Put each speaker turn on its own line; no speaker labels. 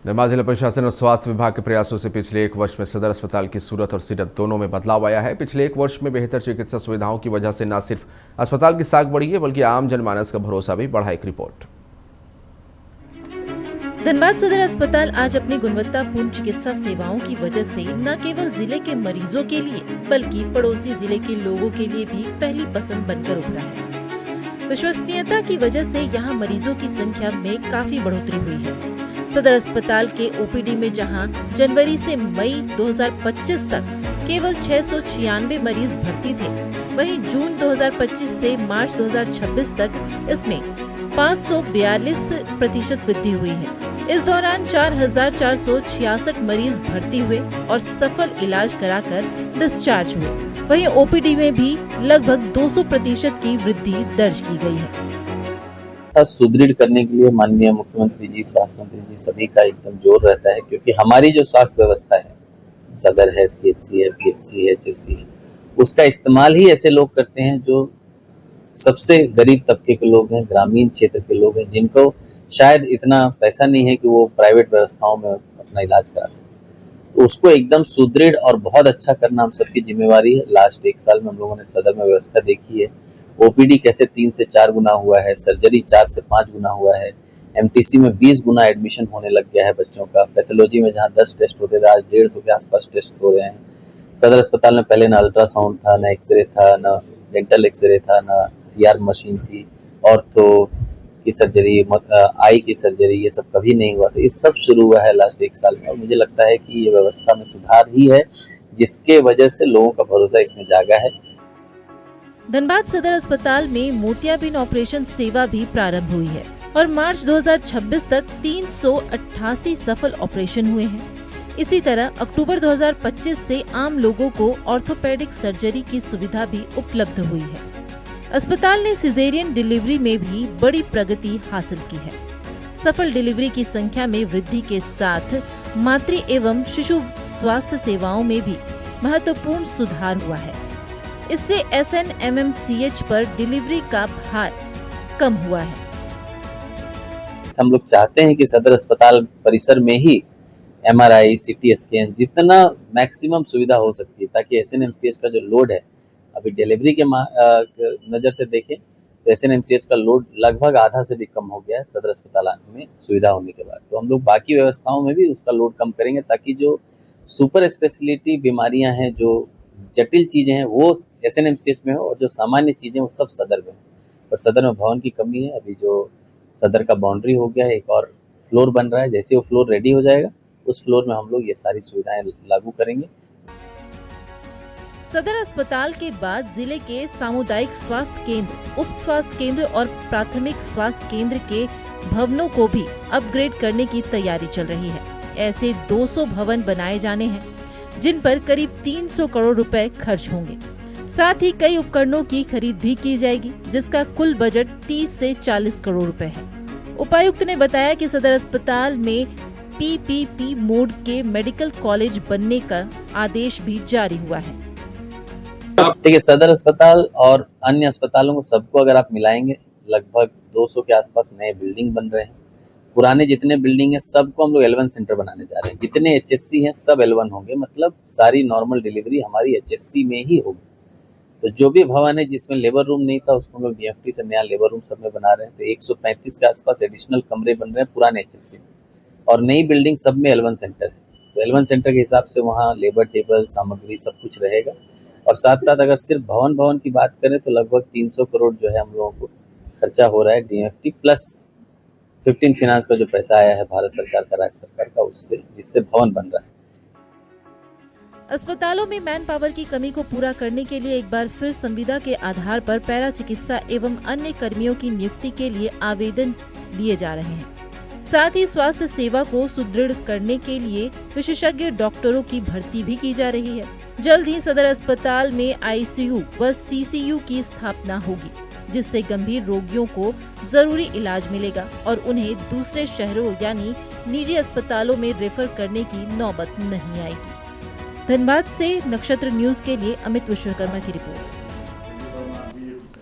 धनबाद जिला प्रशासन और स्वास्थ्य विभाग के प्रयासों से पिछले 1 वर्ष में सदर अस्पताल की सूरत और सीरत दोनों में बदलाव आया है। पिछले 1 वर्ष में बेहतर चिकित्सा सुविधाओं की वजह से न सिर्फ अस्पताल की साख बढ़ी है बल्कि आम जनमानस का भरोसा भी बढ़ा। एक रिपोर्ट।
धनबाद सदर अस्पताल आज अपनी गुणवत्तापूर्ण चिकित्सा सेवाओं की वजह से न केवल जिले के मरीजों के लिए बल्कि पड़ोसी जिले के लोगों के लिए भी पहली पसंद बनकर उभरा है। विश्वसनीयता की वजह से यहां मरीजों की संख्या में काफी बढ़ोतरी हुई है। सदर अस्पताल के ओपीडी में जहां जनवरी से मई 2025 तक केवल 696 मरीज भर्ती थे, वहीं जून 2025 से मार्च 2026 तक इसमें 542% वृद्धि हुई है। इस दौरान 4466 मरीज भर्ती हुए और सफल इलाज कराकर डिस्चार्ज हुए। वहीं ओपीडी में भी लगभग 200% की वृद्धि दर्ज की गई है।
सुदृढ़ करने के लिए माननीय मुख्यमंत्री जी, स्वास्थ्य मंत्री जी सभी का एकदम जोर रहता है, क्योंकि हमारी जो स्वास्थ्य व्यवस्था है, सदर है, सीएचसी है, पीएचसी है, एचएससी है, उसका इस्तेमाल ही ऐसे लोग करते हैं जो सबसे गरीब तबके के लोग हैं, ग्रामीण क्षेत्र के लोग हैं, जिनको शायद इतना पैसा नहीं है कि वो प्राइवेट व्यवस्थाओं में अपना इलाज करा सके। तो उसको एकदम सुदृढ़ और बहुत अच्छा करना हम सबकी जिम्मेवारी है। लास्ट 1 साल में हम लोगों ने सदर में व्यवस्था देखी है। ओपीडी कैसे 3 से 4 गुना हुआ है, सर्जरी 4 से 5 गुना हुआ है, एमटीसी में 20 गुना एडमिशन होने लग गया है बच्चों का। पैथोलॉजी में जहां 10 टेस्ट होते थे, आज 150 के आसपास टेस्ट हो रहे हैं। सदर अस्पताल में पहले ना अल्ट्रासाउंड था, ना एक्सरे था, ना डेंटल एक्सरे था, ना सीआर मशीन थी, ऑर्थो की सर्जरी, आई की सर्जरी, ये सब कभी नहीं हुआ था। ये सब शुरू हुआ है लास्ट 1 साल में और मुझे लगता है कि ये व्यवस्था में सुधार ही है, जिसके वजह से लोगों का भरोसा इसमें जागा है।
धनबाद सदर अस्पताल में मोतियाबिंद ऑपरेशन सेवा भी प्रारंभ हुई है और मार्च 2026 तक 388 सफल ऑपरेशन हुए हैं। इसी तरह अक्टूबर 2025 से आम लोगों को ऑर्थोपेडिक सर्जरी की सुविधा भी उपलब्ध हुई है। अस्पताल ने सिजेरियन डिलीवरी में भी बड़ी प्रगति हासिल की है। सफल डिलीवरी की संख्या में वृद्धि के साथ मातृ एवं शिशु स्वास्थ्य सेवाओं में भी महत्वपूर्ण सुधार हुआ है। इससे SNMMCH पर डिलीवरी का भार कम हुआ है।
हम लोग चाहते हैं कि सदर अस्पताल परिसर में ही MRI, CT स्कैन जितना मैक्सिमम सुविधा हो सकती है, ताकि SNMCH का जो लोड है, अभी डिलीवरी के नज़र से देखें तो SNMCH का लोड लगभग आधा से भी कम हो गया है सदर अस्पताल में सुविधा होने के बाद। तो हम लोग बाकी व्यवस्थाओं में भी उसका लोड कम करेंगे, ताकि जो सुपर स्पेशलिटी बीमारियां हैं, जो जटिल चीजें हैं, वो SNMCH में हो और जो सामान्य चीजें वो सब सदर में हो। पर सदर में भवन की कमी है। अभी जो सदर का बाउंड्री हो गया है, एक और फ्लोर बन रहा है। जैसे वो फ्लोर रेडी हो जाएगा, उस फ्लोर में हम लोग ये सारी सुविधाएं लागू करेंगे।
सदर अस्पताल के बाद जिले के सामुदायिक स्वास्थ्य केंद्र, उप स्वास्थ्य केंद्र और प्राथमिक स्वास्थ्य केंद्र के भवनों को भी अपग्रेड करने की तैयारी चल रही है। ऐसे 200 भवन बनाए जाने हैं, जिन पर करीब 300 करोड़ रुपए खर्च होंगे। साथ ही कई उपकरणों की खरीद भी की जाएगी, जिसका कुल बजट 30 से 40 करोड़ रुपए है। उपायुक्त ने बताया कि सदर अस्पताल में PPP मोड के मेडिकल कॉलेज बनने का आदेश भी जारी हुआ है।
देखिए, सदर अस्पताल और अन्य अस्पतालों को सबको अगर आप मिलाएंगे, लगभग 200 के आसपास नए बिल्डिंग बन रहे हैं। पुराने जितने बिल्डिंग है सबको हम लोग L1 सेंटर बनाने जा रहे हैं। जितने HSC हैं सब L1 होंगे, मतलब सारी नॉर्मल डिलीवरी हमारी HSC में ही होगी। तो जो भी भवन है जिसमें लेबर रूम नहीं था, उसको हम लोग DFT से नया लेबर रूम सब में बना रहे हैं। तो 135 के आसपास एडिशनल कमरे बन रहे हैं पुराने HSC में, और नई बिल्डिंग सब में L1 सेंटर है। तो L1 सेंटर के हिसाब से वहाँ लेबर टेबल, सामग्री सब कुछ रहेगा। और साथ साथ अगर सिर्फ भवन की बात करें तो लगभग 300 करोड़ जो है हम लोगों को खर्चा हो रहा है DFT प्लस 15 फाइनेंस का जो पैसा आया है भारत सरकार का, राज्य सरकार का, उससे, जिससे भवन बन रहा है।
अस्पतालों में मैन पावर की कमी को पूरा करने के लिए एक बार फिर संविदा के आधार पर पैरा चिकित्सा एवं अन्य कर्मियों की नियुक्ति के लिए आवेदन लिए जा रहे हैं। साथ ही स्वास्थ्य सेवा को सुदृढ़ करने के लिए विशेषज्ञ डॉक्टरों की भर्ती भी की जा रही है। जल्द ही सदर अस्पताल में ICU व CCU की स्थापना होगी, जिससे गंभीर रोगियों को जरूरी इलाज मिलेगा और उन्हें दूसरे शहरों यानी निजी अस्पतालों में रेफर करने की नौबत नहीं आएगी। धनबाद से नक्षत्र न्यूज के लिए अमित विश्वकर्मा की रिपोर्ट।